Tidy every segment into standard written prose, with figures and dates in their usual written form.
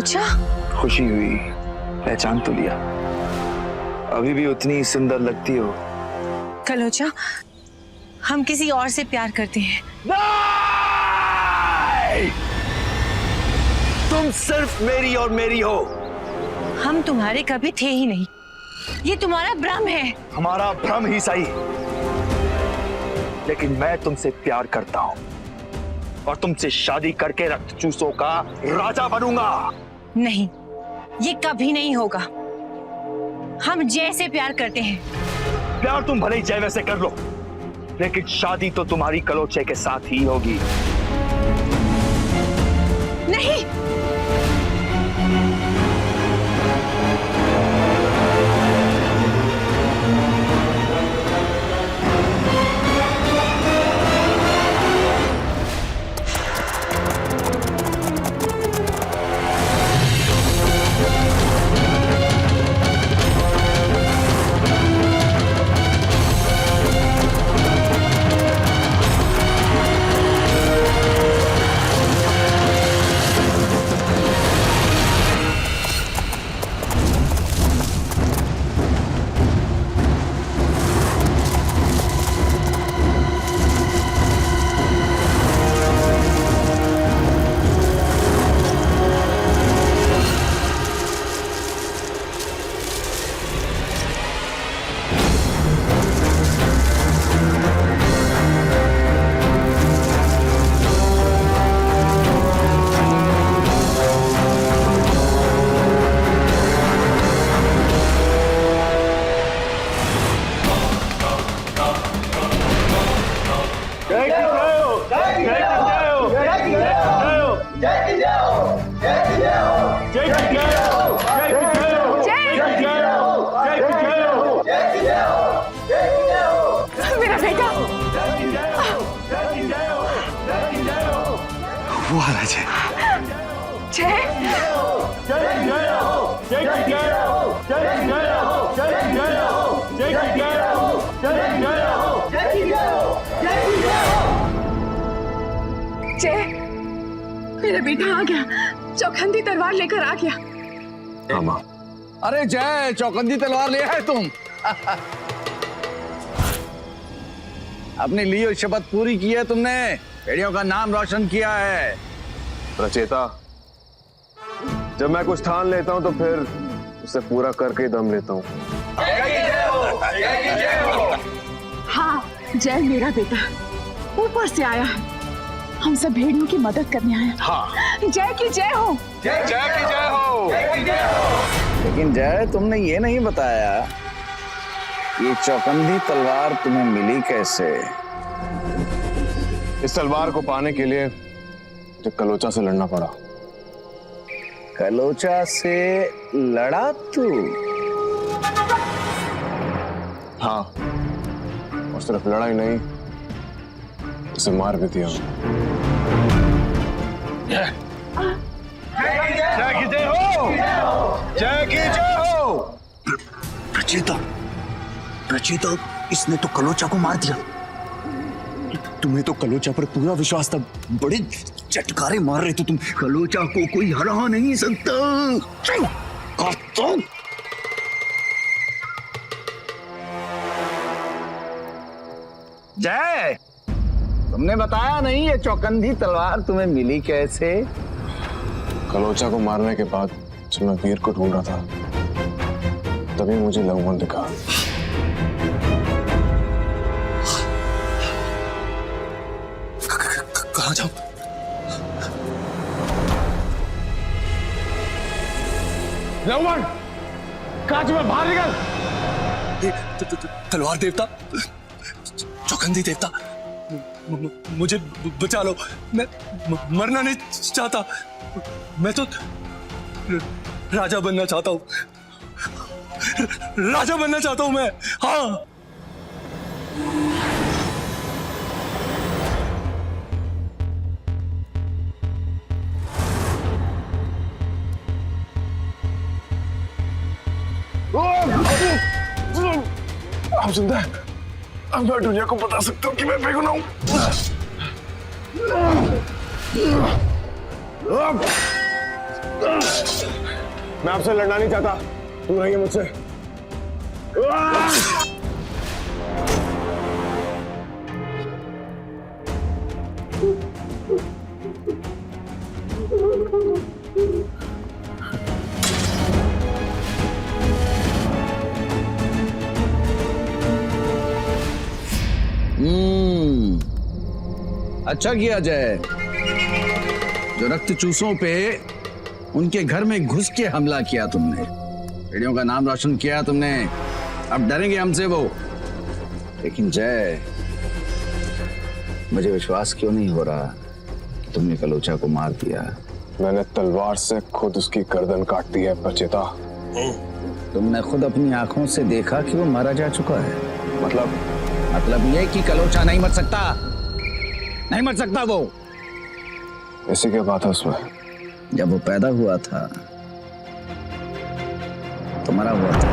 कलोचा, खुशी हुई, पहचान तो लिया। अभी भी उतनी सुंदर लगती हो। कलोचा, हम किसी और से प्यार करते हैं। नहीं! तुम सिर्फ मेरी और मेरी हो। हम तुम्हारे कभी थे ही नहीं, ये तुम्हारा भ्रम है। हमारा भ्रम ही सही, लेकिन मैं तुमसे प्यार करता हूं और तुमसे शादी करके रक्त चूसों का राजा बनूंगा। नहीं, ये कभी नहीं होगा। हम जय से प्यार करते हैं। प्यार तुम भले ही जय वैसे कर लो, लेकिन शादी तो तुम्हारी कलोचे के साथ ही होगी। नहीं, वो महाराज है। जय, मेरा बेटा आ गया, चौखंदी तलवार लेकर आ गया। मामा, अरे जय, चौखंदी तलवार ले आए तुम। अपनी ली हुई शपथ पूरी की है तुमने, भेड़ियों का नाम रोशन किया है। रचेता, जब मैं कुछ ठान लेता हूं तो फिर उसे पूरा करके ही दम लेता हूं। हाँ, जय मेरा बेटा ऊपर से आया है, हम सब भेड़ियों की मदद करने आए हैं। हाँ, जय की जय हो। जय की जय हो। लेकिन जय, तुमने ये नहीं बताया ये चौखंदी तलवार तुम्हें मिली कैसे? इस तलवार को पाने के लिए मुझे कलोचा से लड़ना पड़ा। कलोचा से लड़ा तू? हाँ, और सिर्फ लड़ाई नहीं, उसे मार भी दिया। जय की जय हो। जय की जय हो। रचेता, रचेता, इसने तो कलोचा को मार दिया। तुम्हें तो कलोचा पर पूरा विश्वास था, बड़े चटकारे मार रहे थे तुम। कलोचा को कोई हरा नहीं सकता। जय, तुमने बताया नहीं ये चौखंदी तलवार तुम्हें मिली कैसे? कलोचा को मारने के बाद जब मैं वीर को ढूंढ रहा था, तभी मुझे लवमन दिखा। कहाँ जाऊं? लवमन, कांच में बाहर निकल। तलवार देवता, चौखंदी देवता, मुझे बचा लो। मैं मरना नहीं चाहता। मैं तो राजा बनना चाहता हूँ। राजा बनना चाहता हूँ मैं। हाँ, आप जिंदा है? अब मैं दुनिया को बता सकता हूँ कि मैं बेगुनाह हूँ। मैं आपसे लड़ना नहीं चाहता, दूर रहिए मुझसे। अच्छा किया जय, जो रक्त चूसों पे उनके घर में घुस के हमला किया तुमने, भेड़ियों का नाम रोशन किया तुमने। अब डरेंगे हमसे वो। लेकिन जय, मुझे विश्वास क्यों नहीं हो रहा कि तुमने कलोचा को मार दिया। मैंने तलवार से खुद उसकी गर्दन काट दी है बचेता। तुमने खुद अपनी आंखों से देखा कि वो मारा जा चुका है। मतलब ये कि कलोचा नहीं मर सकता, नहीं मर सकता वो। ऐसी क्या बात है उसमें? जब वो पैदा हुआ था तो मरा हुआ था,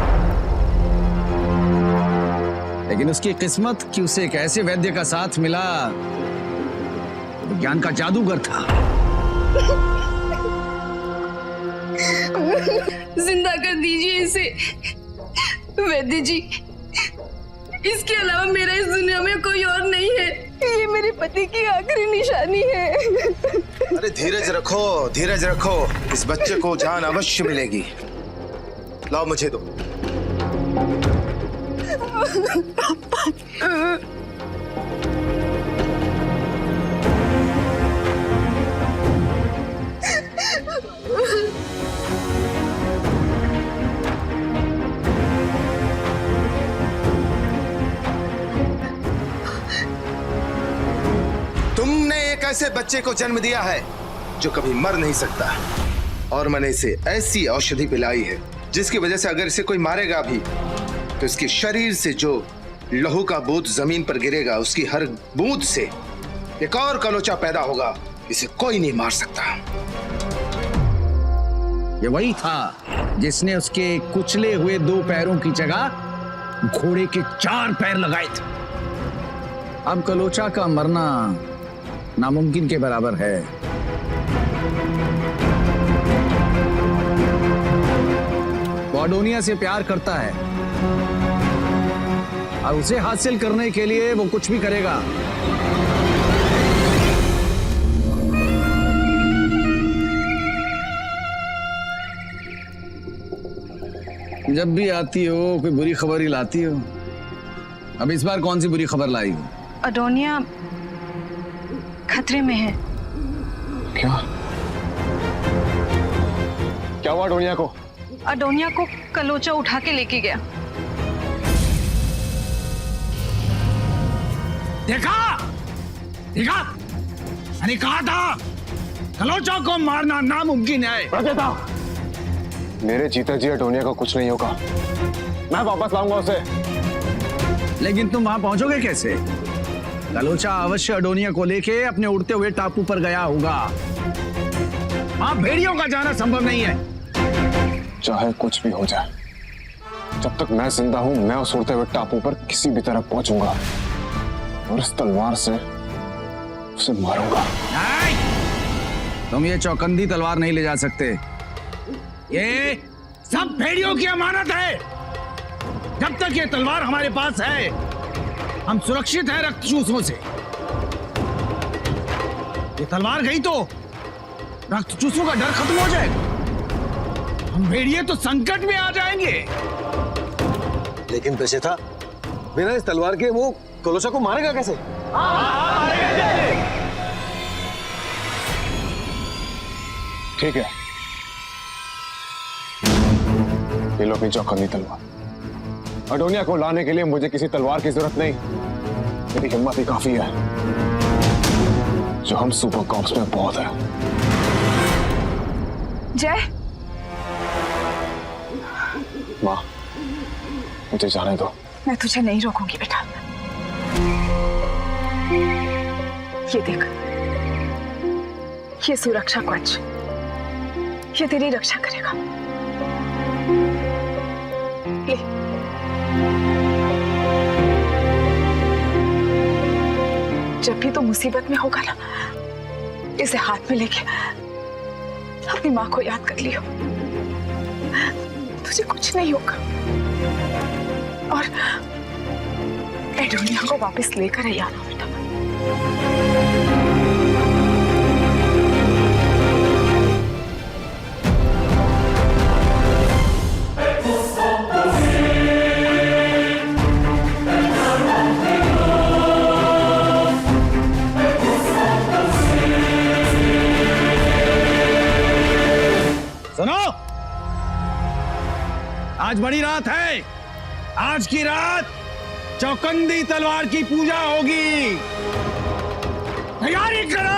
लेकिन उसकी किस्मत कि उसे एक ऐसे वैद्य का साथ मिला, विज्ञान का जादूगर था। जिंदा कर दीजिए इसे वैद्य जी, इसके अलावा मेरा इस दुनिया में कोई और नहीं है। ये मेरे पति की आखिरी निशानी है। अरे धीरज रखो, धीरज रखो, इस बच्चे को जान अवश्य मिलेगी। लाओ मुझे दो। तुमने एक ऐसे बच्चे को जन्म दिया है जो कभी मर नहीं सकता, और मैंने इसे ऐसी औषधि पिलाई है जिसकी वजह से अगर इसे कोई मारेगा भी तो इसके शरीर से जो लहू का बूंद जमीन पर गिरेगा, उसकी हर बूंद से एक और कलोचा पैदा होगा। इसे कोई नहीं मार सकता। ये वही था जिसने उसके कुचले हुए 2 पैरों की जगह घोड़े के 4 पैर लगाए थे। अब कलोचा का मरना नामुमकिन के बराबर है। वो अडोनिया से प्यार करता है और उसे हासिल करने के लिए वो कुछ भी करेगा। जब भी आती हो कोई बुरी खबर ही लाती हो। अब इस बार कौन सी बुरी खबर लाई हो? अडोनिया खतरे में है। क्या हुआ अडोनिया को? अडोनिया को कलोचा उठा के लेके गया। देखा देखा, मैंने कहा था कलोचा को मारना नामुमकिन है। मेरे जीते जी अडोनिया को कुछ नहीं होगा, मैं वापस लाऊंगा उसे। लेकिन तुम वहां पहुंचोगे कैसे? कलोचा अवश्य अडोनिया को लेके अपने उड़ते हुए टापू पर गया होगा। वहां भेड़ियों का जाना संभव नहीं है। चाहे कुछ भी हो जाए, जब तक मैं जिंदा हूं मैं उस उड़ते हुए टापू पर किसी भी तरह पहुंचूंगा और इस तलवार से उसे मारूंगा। नहीं! तुम ये चौकंदी तलवार नहीं ले जा सकते। ये सब भेड़ियों की अमानत है। जब तक ये तलवार हमारे पास है हम सुरक्षित हैं रक्त चूसों से। ये तलवार गई तो रक्त चूसों का डर खत्म हो जाएगा। हम भेड़िए तो संकट में आ जाएंगे। लेकिन पेशेता, बिना इस तलवार के वो कलोचा को मारेगा कैसे? ठीक है, ये लो अपनी चौकन्नी तलवार। अडोनिया को लाने के लिए मुझे किसी तलवार की जरूरत नहीं, मेरी हिम्मत ही काफी है जो हम सुपर कॉप्स में बहुत है। जय, माँ मुझे जाने दो। मैं तुझे नहीं रोकूंगी बेटा। ये देख, ये सुरक्षा कवच, ये तेरी रक्षा करेगा। ले। जब भी तो मुसीबत में होगा ना, इसे हाथ में लेके अपनी माँ को याद कर लियो, तुझे कुछ नहीं होगा। और एडोनिया को वापस लेकर ही आना बेटा। सुनो, आज बड़ी रात है। आज की रात चौकंदी तलवार की पूजा होगी। तैयारी करो।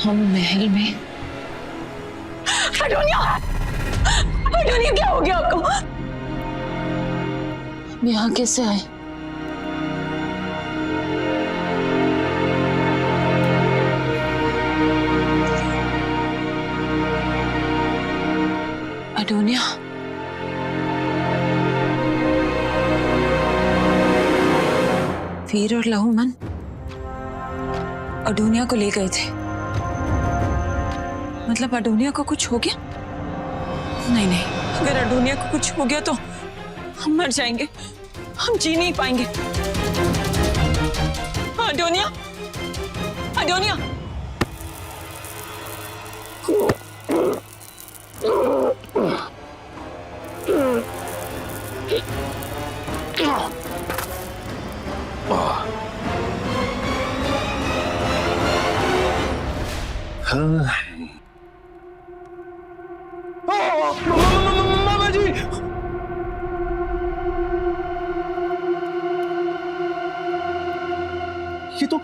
हम महल में। एडोनिया, एडोनिया क्या हो गया आपको? हम यहाँ कैसे आए? एडोनिया, वीर और लहूमन एडोनिया को ले गए थे। मतलब एडोनिया को कुछ हो गया? नहीं नहीं, अगर एडोनिया को कुछ हो गया तो हम मर जाएंगे, हम जी नहीं पाएंगे। एडोनिया, एडोनिया, मामा जी, ये तो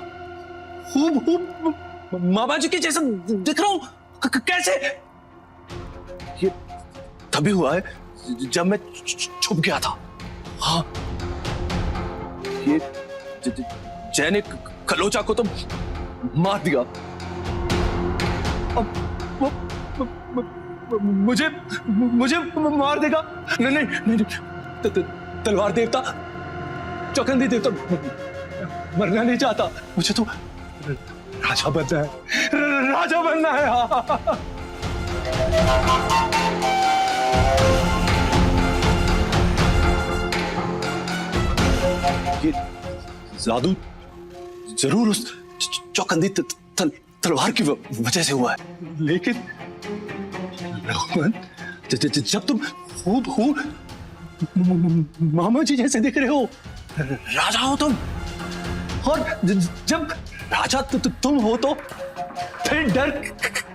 मामा जी के जैसा दिख रहा हूं। कैसे? ये तभी हुआ है जब मैं छुप गया था। हाँ, ये जय ने खलोचा को तो मार दिया। अब मुझे मार देगा। नहीं नहीं नहीं, तलवार देवता, चौकंदी देवता मरना नहीं चाहता। मुझे तो राजा बनना है, राजा बनना है। ये जादू जरूर उस चौकंदी तलवार की वजह से हुआ है। लेकिन लहूमन, जब तुम खूब मामा जी जैसे दिख रहे हो, राजा हो तुम, और जब राजा तुम हो तो फिर डर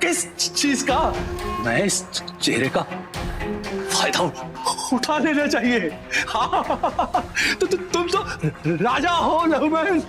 किस चीज का? मैं इस चेहरे का फायदा उठा लेना चाहिए। तो तुम तो राजा हो लहूमन।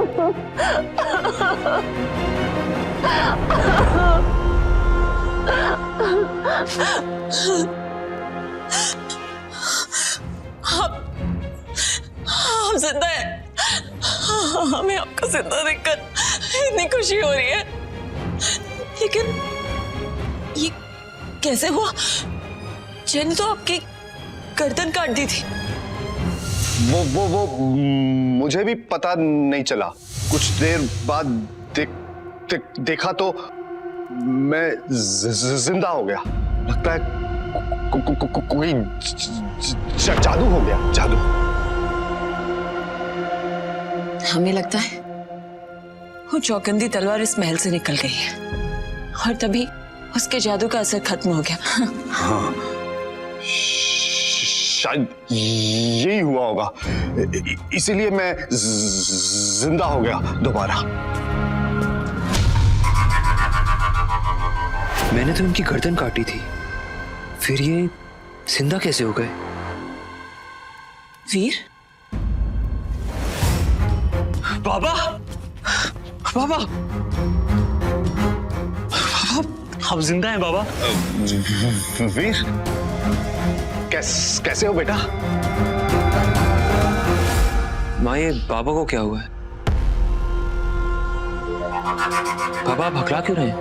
हम जिंदा है। हमें आपको जिंदा देखकर इतनी खुशी हो रही है, लेकिन ये कैसे हुआ? जैन ने तो आपकी गर्दन काट दी थी। वो मुझे भी पता नहीं चला। कुछ देर बाद देखा तो मैं जिंदा हो गया। लगता है कोई जादू हो गया, जादू। हमें लगता है वो चौकंदी तलवार इस महल से निकल गई है और तभी उसके जादू का असर खत्म हो गया। हाँ, शायद यही हुआ होगा, इसीलिए मैं जिंदा हो गया दोबारा। मैंने तो इनकी गर्दन काटी थी, फिर ये जिंदा कैसे हो गए? वीर, बाबा, बाबा, आप जिंदा हैं बाबा? वीर, कैसे हो बेटा? माँ, ये बाबा को क्या हुआ है? बाबा आप हकला क्यों रहे हैं?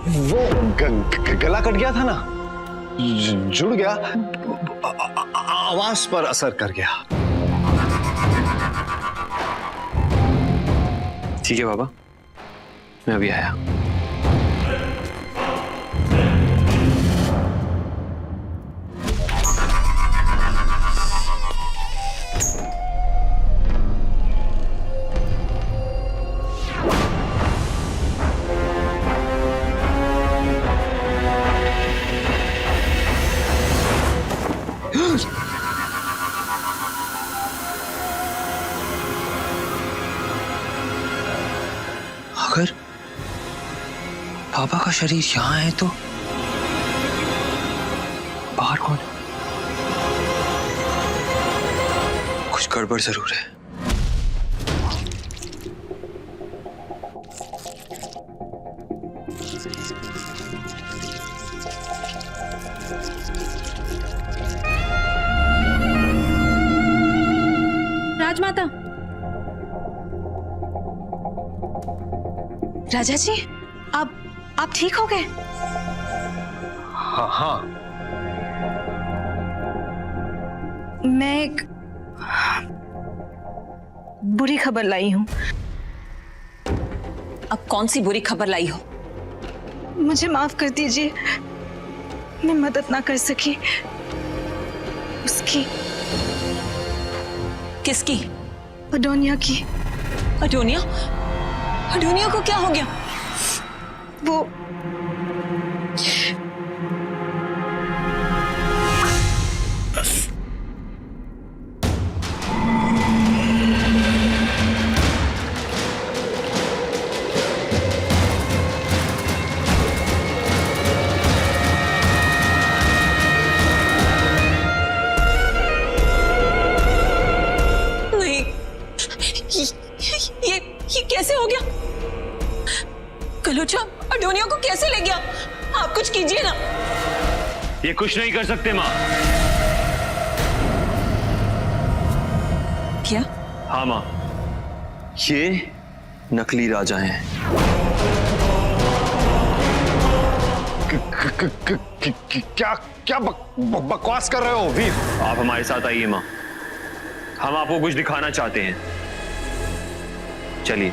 वो गला कट गया था ना, जुड़ गया, आवाज पर असर कर गया। ठीक है बाबा, मैं अभी आया। अगर बाबा का शरीर यहाँ है तो बाहर कौन है? कुछ गड़बड़ जरूर है। राजमाता, राजा जी, आप ठीक हो गए? हाँ हाँ, मैं एक बुरी खबर लाई हूँ। अब कौन सी बुरी खबर लाई हो? मुझे माफ कर दीजिए, मैं मदद ना कर सकी। उसकी, किसकी? अडोनिया की। अडोनिया? अडोनिया को क्या हो गया? वो नहीं, ये कैसे हो गया? कलोचा अडोनिया को कैसे ले गया? आप कुछ कीजिए ना। ये कुछ नहीं कर सकते माँ। क्या? हाँ माँ, ये नकली राजा हैं। क्या क्या बकवास कर रहे हो वीर? आप हमारे साथ आइए माँ, हम आपको कुछ दिखाना चाहते हैं। चलिए।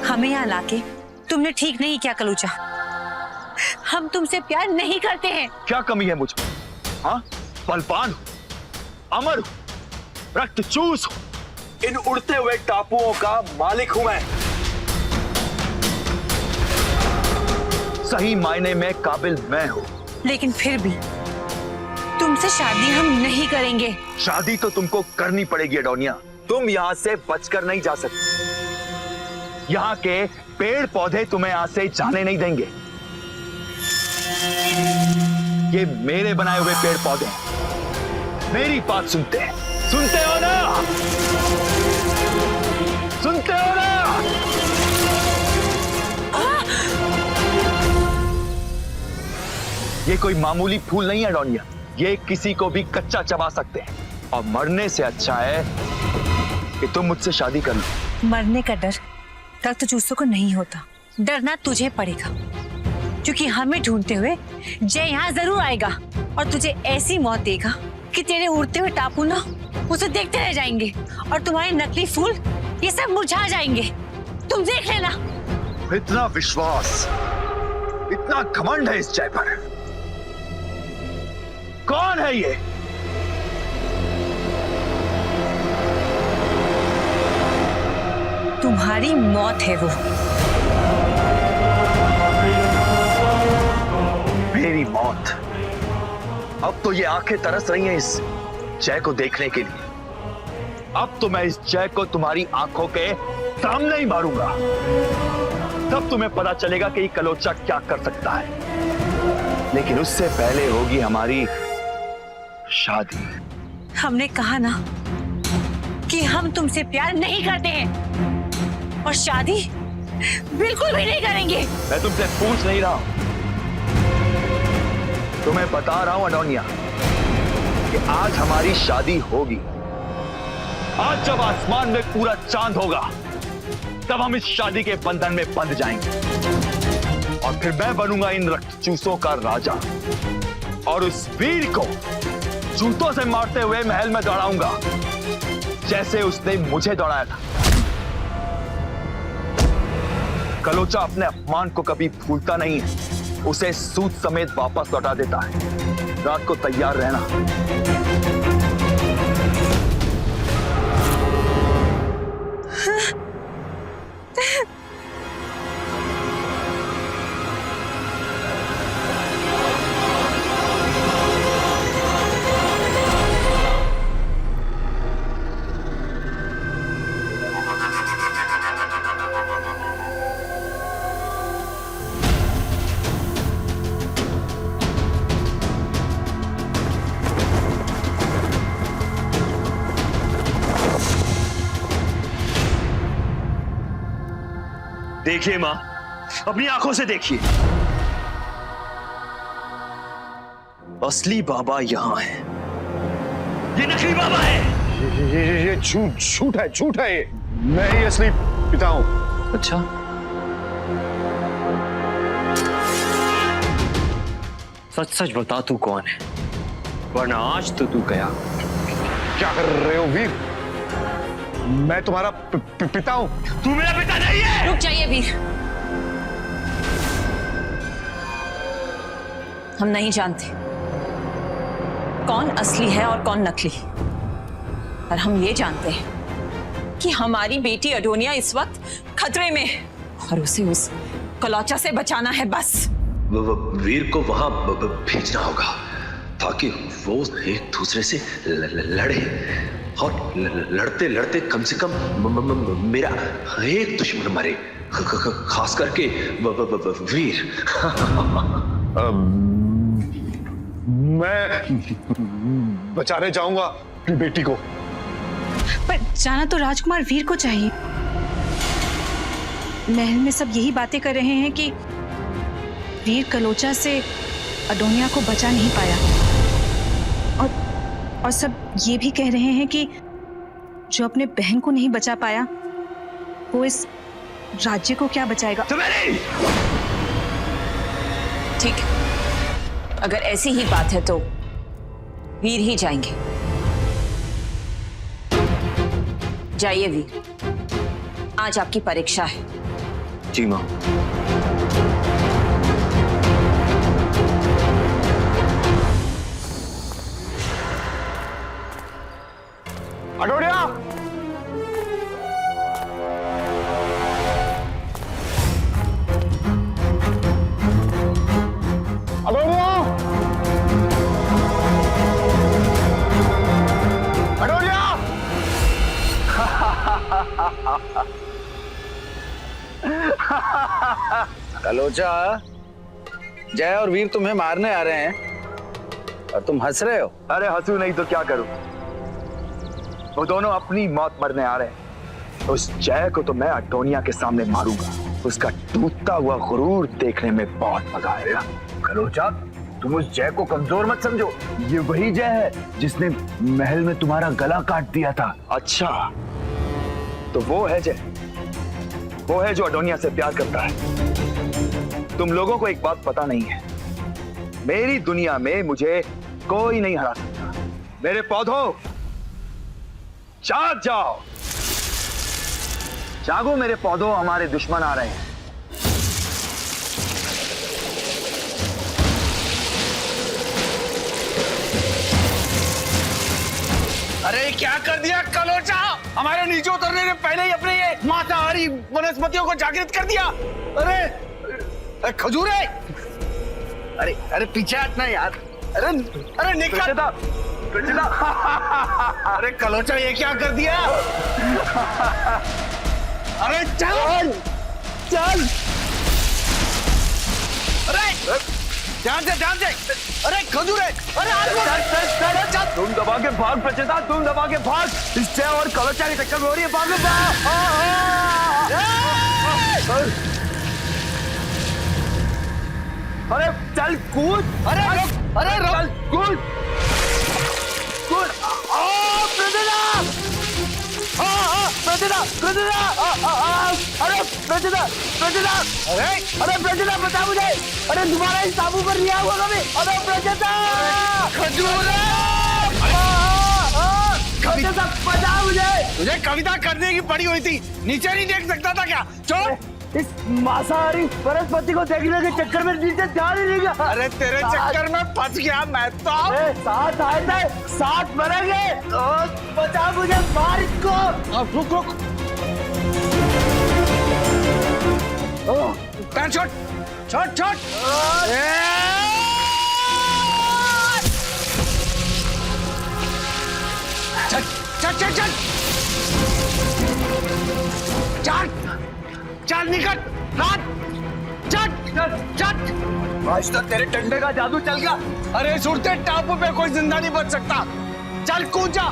हमें यहाँ लाके तुमने ठीक नहीं किया कलूचा। हम तुमसे प्यार नहीं करते हैं। क्या कमी है मुझ में? हाँ, बलवान हूं, अमर हूं, रक्त चूस हूं, इन उड़ते हुए टापुओं का मालिक हूं मैं। सही मायने में काबिल मैं हूं। लेकिन फिर भी तुमसे शादी हम नहीं करेंगे। शादी तो तुमको करनी पड़ेगी एडोनिया। तुम यहाँ से बचकर नहीं जा सकती। यहाँ के पेड़ पौधे तुम्हें यहाँ से जाने नहीं देंगे। ये मेरे बनाए हुए पेड़ पौधे हैं। मेरी बात सुनते हैं। सुनते हो ना? सुनते हो ना? ये कोई मामूली फूल नहीं है एडोनिया। ये किसी को भी कच्चा चबा सकते हैं और मरने से अच्छा है कि तुम मुझसे शादी कर लो। मरने का डर रक्त चूसों को नहीं होता। डरना तुझे पड़ेगा, क्योंकि हमें ढूंढते हुए जय यहाँ जरूर आएगा और तुझे ऐसी मौत देगा कि तेरे उड़ते हुए टापू ना उसे देखते रह जाएंगे और तुम्हारे नकली फूल ये सब मुरझा जाएंगे। तुम देख लेना। इतना विश्वास, इतना घमंड है इस जय पर। कौन है ये? तुम्हारी मौत है वो। मेरी मौत? अब तो ये आंखें तरस रही हैं इस जय को देखने के लिए। अब तो मैं इस जय को तुम्हारी आंखों के सामने ही मारूंगा। तब तुम्हें पता चलेगा कि ये कलोचा क्या कर सकता है। लेकिन उससे पहले होगी हमारी शादी। हमने कहा ना कि हम तुमसे प्यार नहीं करते हैं और शादी बिल्कुल भी नहीं करेंगे। मैं तुमसे पूछ नहीं रहा हूं, तुम्हें बता रहा हूं एडोनिया कि आज हमारी शादी होगी। आज जब आसमान में पूरा चांद होगा तब हम इस शादी के बंधन में बंध जाएंगे और फिर मैं बनूंगा इन रक्तचूसों का राजा और उस वीर को जूतों से मारते हुए महल में दौड़ाऊंगा जैसे उसने मुझे दौड़ाया था। कलोचा अपने अपमान को कभी भूलता नहीं है, उसे सूद समेत वापस लौटा देता है। रात को तैयार रहना। देखिए मां, अपनी आंखों से देखिए। असली बाबा यहां है, ये नकली बाबा है। ये झूठ है, झूठ है। ये मैं ही असली पिता हूं। अच्छा, सच सच बता तू कौन है, वरना आज तो तू गया। क्या कर रहे हो वीर? मैं तुम्हारा पिता हूं। तू मेरा पिता नहीं है। रुक जाइए वीर, हम नहीं जानते कौन असली है और कौन नकली, और हम ये जानते हैं कि हमारी बेटी अडोनिया इस वक्त खतरे में है और उसे उस कलोचा से बचाना है। बस वीर को वहां भेजना होगा ताकि वो एक दूसरे से लड़े और लड़ते लड़ते कम से कम मेरा एक दुश्मन मरे, खास करके वीर। मैं बचाने जाऊंगा अपनी बेटी को। पर जाना तो राजकुमार वीर को चाहिए। महल में सब यही बातें कर रहे हैं कि वीर कलोचा से अडोनिया को बचा नहीं पाया, और सब ये भी कह रहे हैं कि जो अपने बहन को नहीं बचा पाया वो इस राज्य को क्या बचाएगा। ठीक है, अगर ऐसी ही बात है तो वीर ही जाएंगे। जाइए वीर, आज आपकी परीक्षा है। जी मां। अडोनिया! अडोनिया! अडोनिया! कलोचा, जय और वीर तुम्हें मारने आ रहे हैं और तुम हंस रहे हो। अरे हंसू नहीं तो क्या करूं? वो दोनों अपनी मौत मरने आ रहे हैं। उस जय को तो मैं अडोनिया के सामने मारूंगा। उसका टूटता हुआ गुरूर देखने में बहुत मजा आएगा। कलोचा, तुम उस जय को कमजोर मत समझो। ये वही जय है जिसने महल में तुम्हारा गला काट दिया था। अच्छा, तो वो है जय, वो है जो अडोनिया से प्यार करता है। तुम लोगों को एक बात पता नहीं है, मेरी दुनिया में मुझे कोई नहीं हरा सकता। मेरे पौधों, जाग जाओ, जागो मेरे पौधों, हमारे दुश्मन आ रहे हैं। अरे क्या कर दिया कलोचा? हमारे नीचे उतरने से पहले ही अपने ये मांसाहारी वनस्पतियों को जागृत कर दिया। अरे खजूर है। अरे अरे पीछे हटना यार। अरे अरे निकल। अरे कलोचा, ये क्या कर दिया? अरे चल चल। अरे ध्यान से। अरे खजूर है। अरे चल। तुम दबा के भाग प्रचेता, तुम दबा के भाग। इस जय और कलोचा की टक्कर हो रही है। भागो अरे चल कूद। अरे चल कूद कूद। प्रचेता अरे प्रचेता बता मुझे। अरे तुम्हारा इस ताबू पर लिया हुआ कभी? अरे प्रचेता खजूर प्रचेता बता मुझे। तुझे कविता करने की पड़ी हुई थी, नीचे नहीं देख सकता था क्या? चल। इस मांसाहारी वनस्पति को देखने के चक्कर में नीचे ध्यान ही नहीं गया। अरे तेरे चक्कर में फंस गया मैं तो। साथ आए थे, साथ मरेंगे। बचा मुझे, मार इसको। रुक। पैर छोड़। चल निकल। चल। आज तक तेरे डंडे का जादू चल गया। अरे सुरते टापू पे कोई जिंदा नहीं बच सकता। चल कूद जा।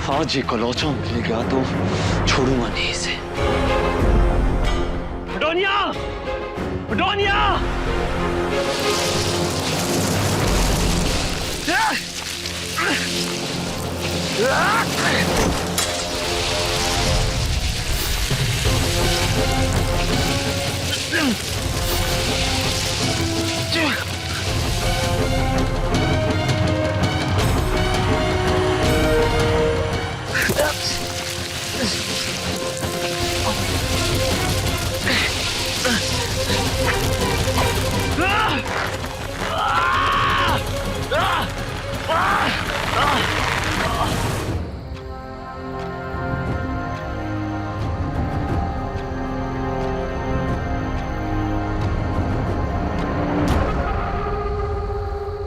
आज ये कलोचा मिल गया तो छोड़ूंगा नहीं इसे। अडोनिया!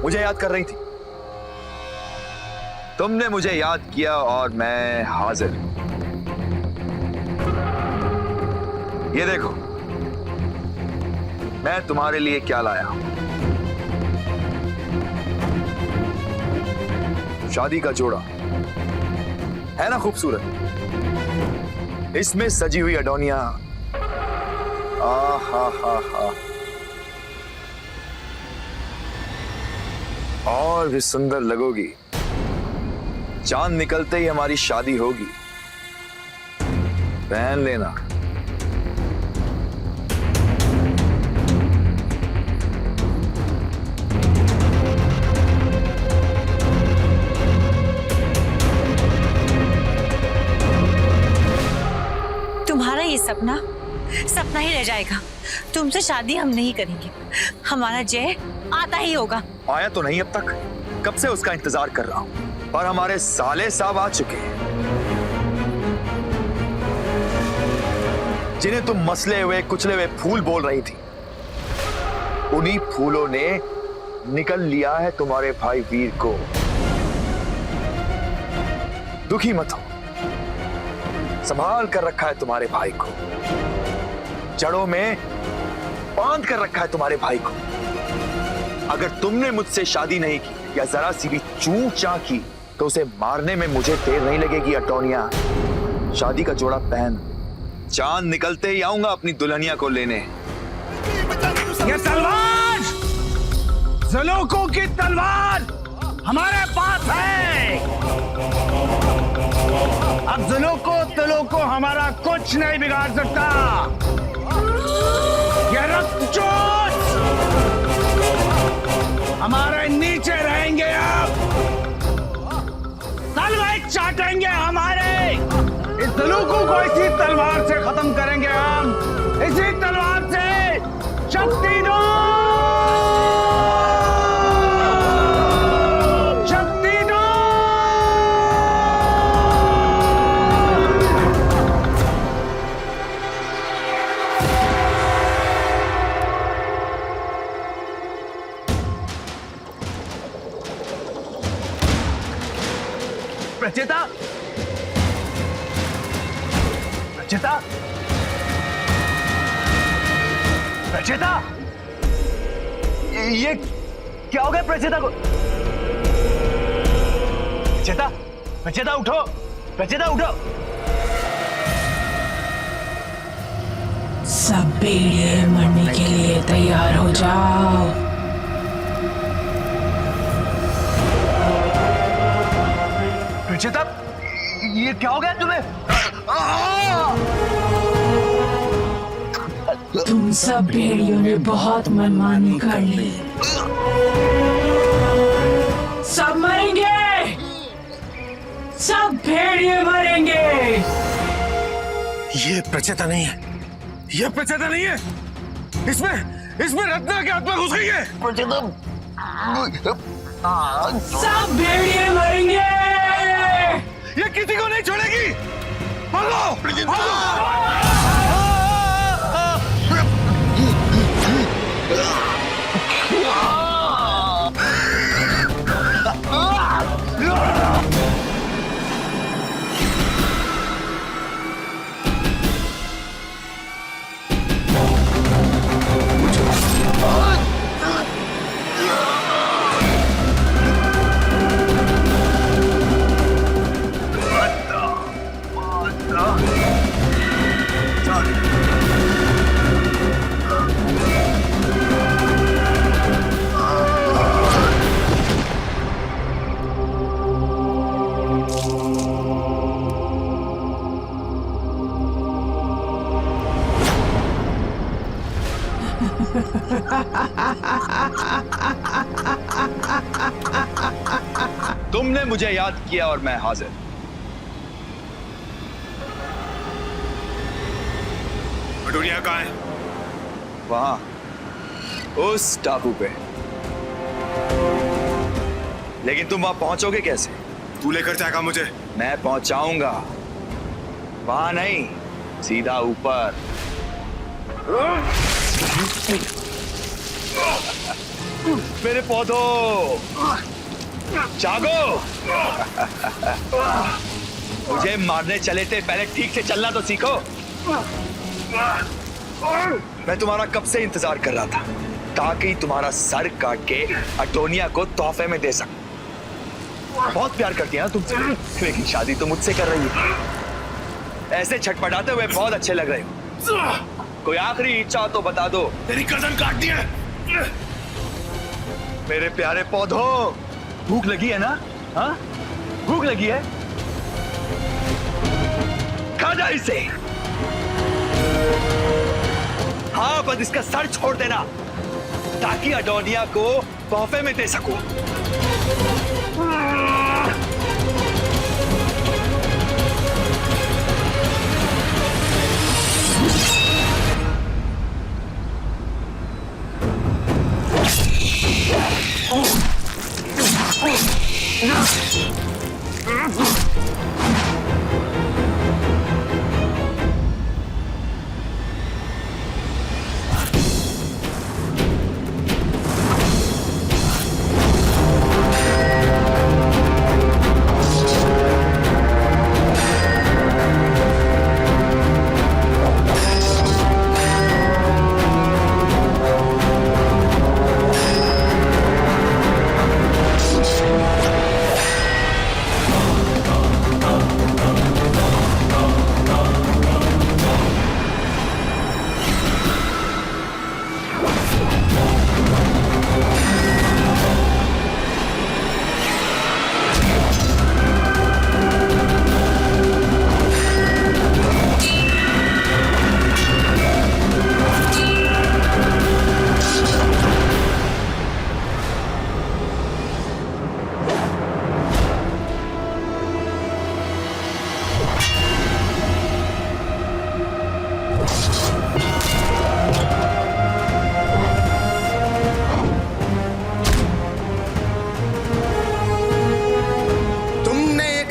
मुझे याद कर रही थी। तुमने मुझे याद किया और मैं हाजिर। ये देखो, मैं तुम्हारे लिए क्या लाया हूं। शादी का जोड़ा है ना खूबसूरत? इसमें सजी हुई अडोनिया, हा। और भी सुंदर लगोगी। चांद निकलते ही हमारी शादी होगी, पहन लेना। तुम्हारा ये सपना सपना ही रह जाएगा। तुमसे शादी हम नहीं करेंगे। हमारा जय आता ही होगा। आया तो नहीं अब तक, कब से उसका इंतजार कर रहा हूं, पर हमारे साले साहब आ चुके हैं, जिन्हें तुम मसले हुए कुचले हुए फूल बोल रही थी। उन्हीं फूलों ने निकल लिया है तुम्हारे भाई वीर को। दुखी मत हो, संभाल कर रखा है तुम्हारे भाई को, जड़ों में बांध कर रखा है तुम्हारे भाई को। अगर तुमने मुझसे शादी नहीं की या जरा सी भी चूक चाक की तो उसे मारने में मुझे देर नहीं लगेगी अटोनिया। शादी का जोड़ा पहन, चांद निकलते ही आऊंगा अपनी दुल्हनिया को लेने। ये तलवार ज़ुलूको की तलवार हमारे पास है। अब ज़ुलूको तुलूको हमारा कुछ नहीं बिगाड़ सकता। ये रक्तचोट हमारे नीचे रहेंगे। अब तलवार चाटेंगे हमारे। इस ज़ुलूको को इसी तलवार से खत्म करेंगे हम। इसी तलवार से शक्ति दो, शक्ति दो। प्रचेता, प्रचेता, प्रचेता, ये क्या हो गया प्रचेता को? प्रचेता, प्रचेता उठो, प्रचेता उठो। सब भेड़िए मरने के लिए तैयार हो जाओ। प्रचेता, ये क्या हो गया तुम्हें? तुम सब भेड़ियों ने बहुत मनमानी कर ली। सब मरेंगे, सब भेड़िए मरेंगे। ये प्रचेता नहीं है, ये प्रचेता नहीं है। इसमें रत्ना के आत्मा घुस गई है। सब भेड़िए मरेंगे। ये किसी को नहीं छोड़ेगी। भागो, भागो। तुमने मुझे याद किया और मैं हाजिर। अटोनिया कहाँ है? वहां उस टापू पे। लेकिन तुम वहां पहुंचोगे कैसे? तू लेकर जाएगा मुझे? मैं पहुंचाऊंगा। वहां नहीं, सीधा ऊपर। मेरे पौधों, जागो। मुझे मारने चले थे, पहले ठीक से चलना तो सीखो। मैं तुम्हारा कब से इंतजार कर रहा था ताकि तुम्हारा सर काट के अटोनिया को तोहफे में दे सकूं। बहुत प्यार करती है ना तुमसे, लेकिन शादी तो मुझसे कर रही हो। ऐसे छटपटाते हुए बहुत अच्छे लग रहे हो। कोई आखिरी इच्छा तो बता दो। तेरी गर्दन काट दी है। मेरे प्यारे पौधों, भूख लगी है ना? हाँ, भूख लगी है? खा जा इसे। हाँ, बस इसका सर छोड़ देना ताकि अडोनिया को तोहफे में दे सकूं।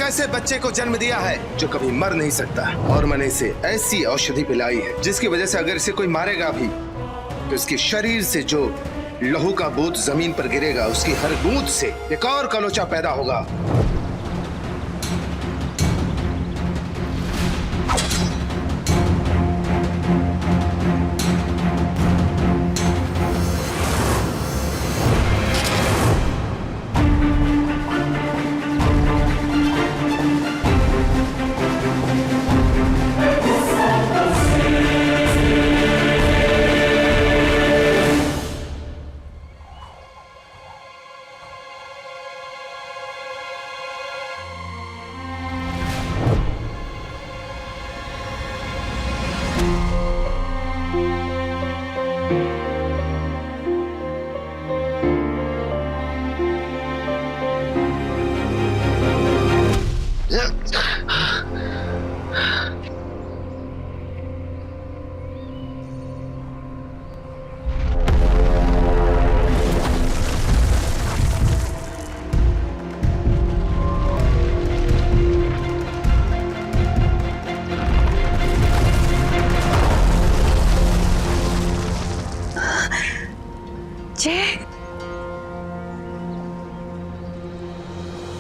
ऐसे बच्चे को जन्म दिया है जो कभी मर नहीं सकता, और मैंने इसे ऐसी औषधि पिलाई है जिसकी वजह से अगर इसे कोई मारेगा भी तो इसके शरीर से जो लहू का बूंद जमीन पर गिरेगा उसकी हर बूंद से एक और कलोचा पैदा होगा।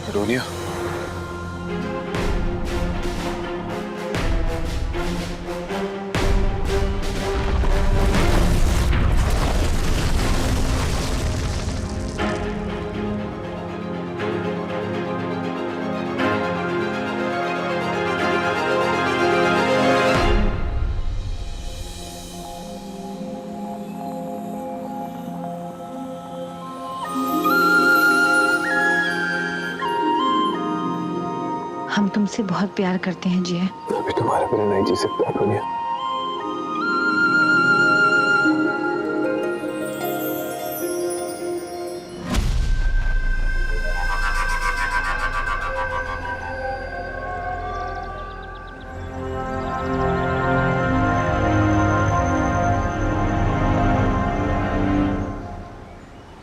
अडोनिया, हम तुमसे बहुत प्यार करते हैं जिया। अभी तुम्हारे बिना नहीं जी सकता अडोनिया।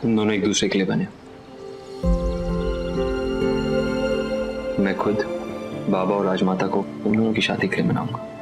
तुम दोनों एक दूसरे के लिए बने। मैं खुद बाबा और राजमाता को उन दोनों की शादी के लिए मनाऊंगा।